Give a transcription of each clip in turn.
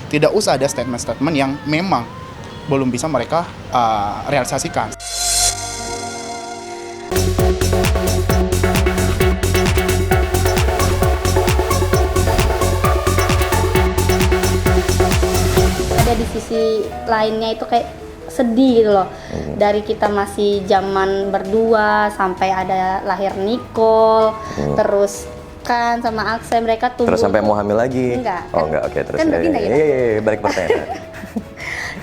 Tidak usah ada statement-statement yang memang belum bisa mereka realisasikan. Ada di sisi lainnya itu kayak sedih gitu loh. Dari kita masih zaman berdua sampai ada lahir Nicole, terus kan sama Akse mereka tumbuh. Terus sampai mau hamil lagi? Enggak. Oh enggak, oke terus. Kan berpindah ya? Iya, balik pertanyaan.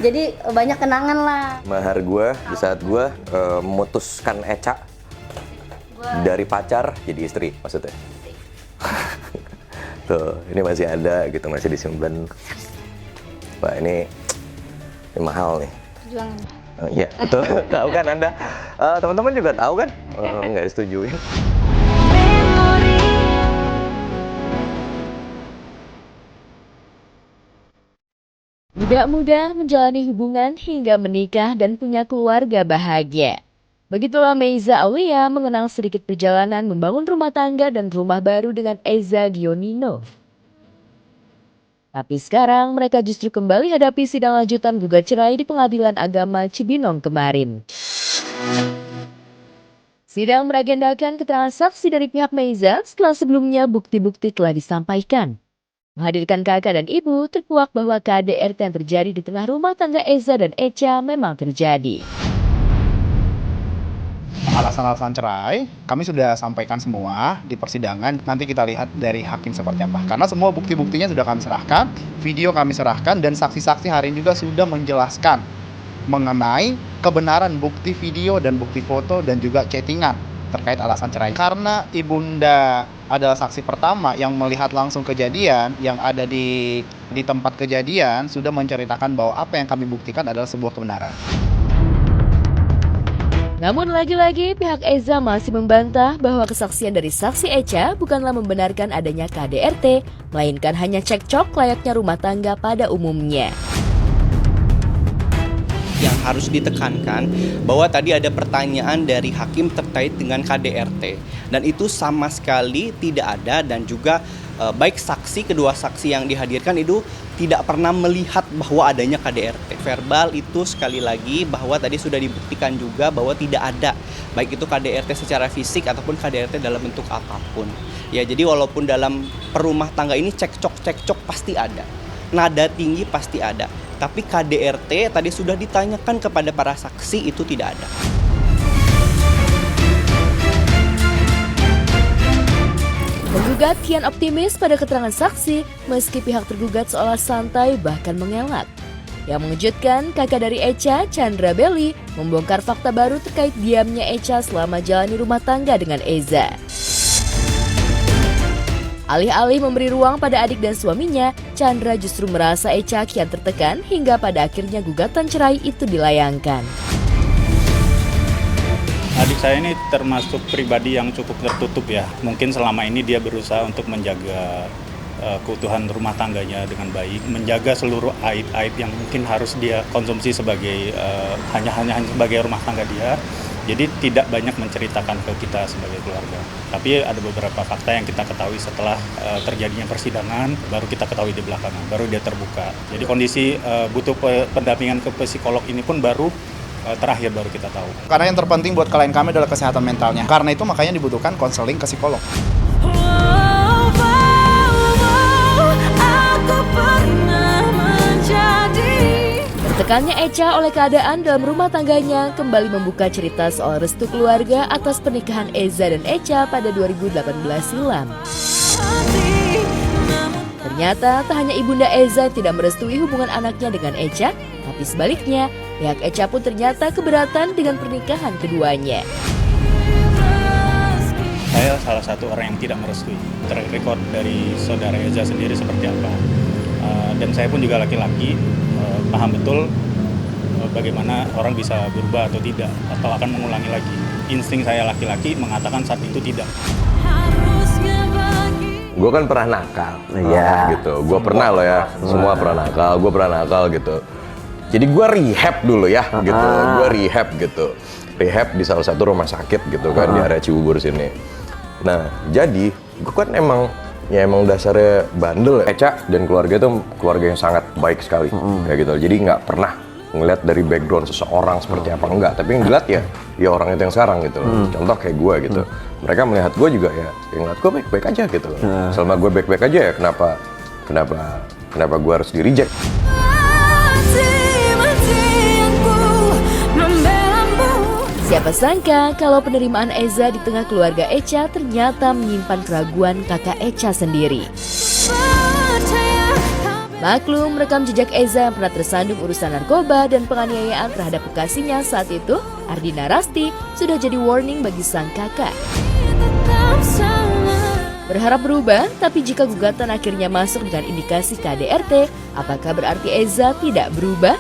Jadi banyak kenangan lah. Mahar gue di saat gue memutuskan Eca dari pacar jadi istri maksudnya. Tuh, ini masih ada gitu, masih disimpan. Wah ini mahal nih. Perjuangan. Iya, betul. Tahu kan Anda? Teman-teman juga tahu kan? Nggak disetujuin. Tidak mudah menjalani hubungan hingga menikah dan punya keluarga bahagia. Begitulah Meiza Aulia mengenang sedikit perjalanan membangun rumah tangga dan rumah baru dengan Eza Gionino. Tapi sekarang mereka justru kembali hadapi sidang lanjutan gugat cerai di Pengadilan Agama Cibinong kemarin. Sidang beragendakan keterangan saksi dari pihak Meiza setelah sebelumnya bukti-bukti telah disampaikan. Menghadirkan kakak dan ibu, terkuak bahwa KDRT yang terjadi di tengah rumah tangga Eza dan Echa memang terjadi. Alasan-alasan cerai kami sudah sampaikan semua di persidangan. Nanti kita lihat dari hakim seperti apa. Karena semua bukti-buktinya sudah kami serahkan, video kami serahkan, dan saksi-saksi hari ini juga sudah menjelaskan mengenai kebenaran bukti video dan bukti foto dan juga chattingan terkait alasan cerai. Karena ibunda adalah saksi pertama yang melihat langsung kejadian, yang ada di tempat kejadian, sudah menceritakan bahwa apa yang kami buktikan adalah sebuah kebenaran. Namun lagi-lagi pihak Eza masih membantah bahwa kesaksian dari saksi Echa bukanlah membenarkan adanya KDRT, melainkan hanya cekcok layaknya rumah tangga pada umumnya. Yang harus ditekankan bahwa tadi ada pertanyaan dari hakim terkait dengan KDRT, dan itu sama sekali tidak ada, dan juga baik saksi, kedua saksi yang dihadirkan itu tidak pernah melihat bahwa adanya KDRT. Verbal itu sekali lagi bahwa tadi sudah dibuktikan juga bahwa tidak ada, baik itu KDRT secara fisik ataupun KDRT dalam bentuk apapun. Ya, jadi walaupun dalam perumah tangga ini cekcok pasti ada, nada tinggi pasti ada. Tapi KDRT tadi sudah ditanyakan kepada para saksi, itu tidak ada. Penggugat kian optimis pada keterangan saksi meski pihak tergugat seolah santai bahkan mengelak. Yang mengejutkan, kakak dari Echa, Chandra Belly, membongkar fakta baru terkait diamnya Echa selama jalani rumah tangga dengan Eza. Alih-alih memberi ruang pada adik dan suaminya, Chandra justru merasa Echa kian tertekan hingga pada akhirnya gugatan cerai itu dilayangkan. Adik saya ini termasuk pribadi yang cukup tertutup ya. Mungkin selama ini dia berusaha untuk menjaga keutuhan rumah tangganya dengan baik, menjaga seluruh aib-aib yang mungkin harus dia konsumsi sebagai hanya sebagai rumah tangga dia. Jadi tidak banyak menceritakan ke kita sebagai keluarga. Tapi ada beberapa fakta yang kita ketahui setelah terjadinya persidangan, baru kita ketahui di belakangan, baru dia terbuka. Jadi kondisi butuh pendampingan ke psikolog ini pun baru terakhir baru kita tahu. Karena yang terpenting buat klien kami adalah kesehatan mentalnya. Karena itu makanya dibutuhkan konseling ke psikolog. Tertekannya Echa oleh keadaan dalam rumah tangganya kembali membuka cerita soal restu keluarga atas pernikahan Eza dan Echa pada 2018 silam. Ternyata tak hanya ibunda Eza tidak merestui hubungan anaknya dengan Echa, tapi sebaliknya pihak Echa pun ternyata keberatan dengan pernikahan keduanya. Saya salah satu orang yang tidak merestui. Track record dari saudara Eza sendiri seperti apa. Dan saya pun juga laki-laki, paham betul bagaimana orang bisa berubah atau tidak, atau akan mengulangi lagi. Insting saya laki-laki mengatakan saat itu tidak. Gue kan pernah nakal, gitu. Gue pernah loh ya, semua pernah nakal, gue pernah nakal gitu. Jadi gue rehab dulu ya, gitu. Gue rehab gitu. Rehab di salah satu rumah sakit gitu kan, di area Cibubur sini. Nah, jadi gue kan emang ya emang dasarnya bandel ya. Eca dan keluarga itu keluarga yang sangat baik sekali kayak gitu. Jadi nggak pernah ngeliat dari background seseorang seperti apa, enggak, tapi yang dilihat ya orang itu yang sekarang gitu loh. Contoh kayak gue gitu, mereka melihat gue juga ya ngeliat gue baik-baik aja gitu loh. Selama gue baik-baik aja ya kenapa gue harus di reject. Siapa sangka kalau penerimaan Eza di tengah keluarga Echa ternyata menyimpan keraguan kakak Echa sendiri. Maklum, rekam jejak Eza yang pernah tersandung urusan narkoba dan penganiayaan terhadap kekasihnya saat itu, Ardina Rasti, sudah jadi warning bagi sang kakak. Berharap berubah, tapi jika gugatan akhirnya masuk dengan indikasi KDRT, apakah berarti Eza tidak berubah?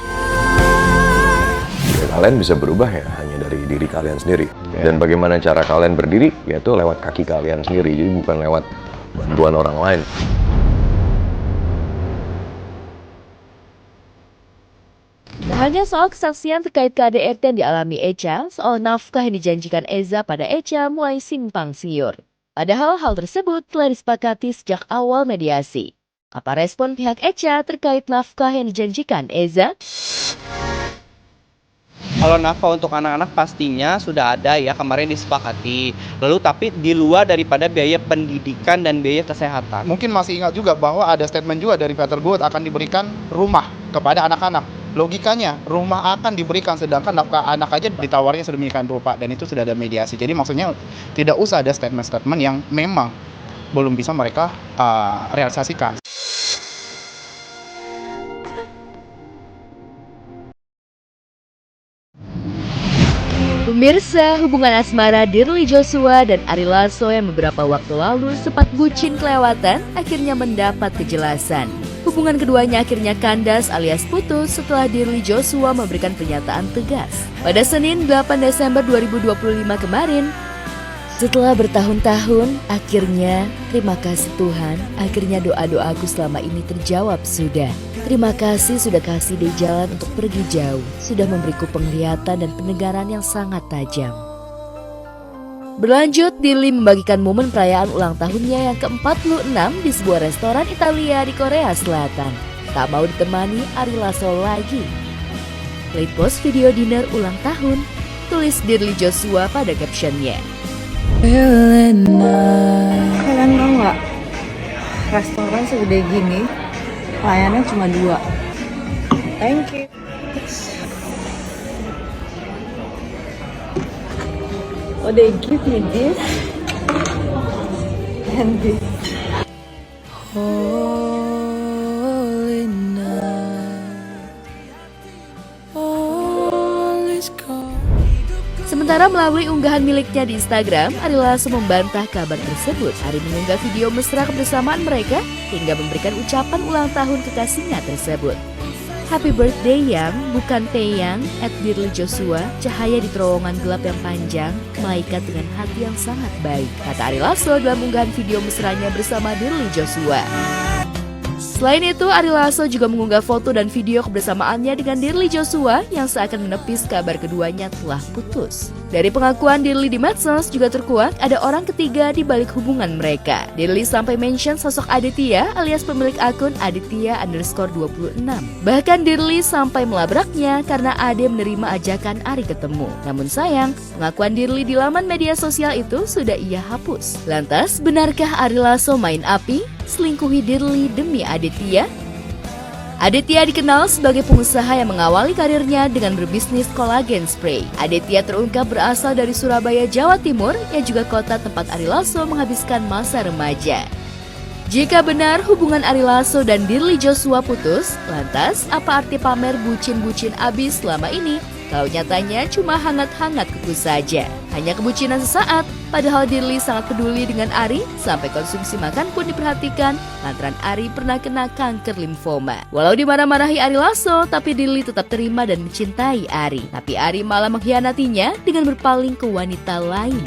Ya, kalian bisa berubah ya hanya dari diri kalian sendiri. Dan bagaimana cara kalian berdiri, yaitu lewat kaki kalian sendiri, jadi bukan lewat bantuan orang lain. Tak hanya soal kesaksian terkait KDRT yang dialami Echa, soal nafkah yang dijanjikan Eza pada Echa mulai simpang siur. Padahal hal tersebut telah disepakati sejak awal mediasi. Apa respon pihak Echa terkait nafkah yang dijanjikan Eza? Kalau nafkah untuk anak-anak pastinya sudah ada ya, kemarin disepakati. Lalu tapi di luar daripada biaya pendidikan dan biaya kesehatan. Mungkin masih ingat juga bahwa ada statement juga dari Peter Good akan diberikan rumah kepada anak-anak. Logikanya rumah akan diberikan, sedangkan nafkah anak aja ditawarnya sedemikian rupa, dan itu sudah ada mediasi. Jadi maksudnya tidak usah ada statement-statement yang memang belum bisa mereka realisasikan. Pemirsa, hubungan asmara Dirly Joshua dan Ari Lasso yang beberapa waktu lalu sempat bucin kelewatan akhirnya mendapat kejelasan. Hubungan keduanya akhirnya kandas alias putus setelah Dirly Joshua memberikan pernyataan tegas. Pada Senin 8 Desember 2025 kemarin, setelah bertahun-tahun, akhirnya terima kasih Tuhan, akhirnya doa-doaku selama ini terjawab sudah. Terima kasih sudah kasih dia jalan untuk pergi jauh, sudah memberiku penglihatan dan pendengaran yang sangat tajam. Berlanjut, Dirly membagikan momen perayaan ulang tahunnya yang ke-46 di sebuah restoran Italia di Korea Selatan. Tak mau ditemani Ari Lasso lagi. Late post video dinner ulang tahun, tulis Dirly Joshua pada captionnya. Kalian tau nggak, restoran segede gini, pelayannya cuma 2. Thank you. Oh, they give me this and this. Holy night, all is gone. Sementara melalui unggahan miliknya di Instagram, Ari Lasso membantah kabar tersebut. Ari mengunggah video mesra kebersamaan mereka hingga memberikan ucapan ulang tahun kekasihnya tersebut. Happy birthday Yang, bukan Taeyang, @Dirly Joshua, cahaya di terowongan gelap yang panjang, malaikat dengan hati yang sangat baik, kata Ari Lasso dalam unggahan video mesranya bersama Dirly Joshua. Selain itu, Ari Lasso juga mengunggah foto dan video kebersamaannya dengan Dirly Joshua yang seakan menepis kabar keduanya telah putus. Dari pengakuan Dirly di medsos juga terkuak ada orang ketiga di balik hubungan mereka. Dirly sampai mention sosok Aditya alias pemilik akun Aditya_26. Bahkan Dirly sampai melabraknya karena Ade menerima ajakan Ari ketemu. Namun sayang, pengakuan Dirly di laman media sosial itu sudah ia hapus. Lantas, benarkah Ari Lasso main api? Selingkuhi Dirly demi Aditya? Aditya dikenal sebagai pengusaha yang mengawali karirnya dengan berbisnis kolagen spray. Aditya terungkap berasal dari Surabaya, Jawa Timur, yang juga kota tempat Ari Lasso menghabiskan masa remaja. Jika benar hubungan Ari Lasso dan Dirly Joshua putus, lantas apa arti pamer bucin-bucin abis selama ini? Kalau nyatanya cuma hangat-hangat kuku saja. Hanya kebucinan sesaat, padahal Dirly sangat peduli dengan Ari, sampai konsumsi makan pun diperhatikan, lantaran Ari pernah kena kanker limfoma. Walau dimarah-marahi Ari Lasso, tapi Dirly tetap terima dan mencintai Ari. Tapi Ari malah mengkhianatinya dengan berpaling ke wanita lain.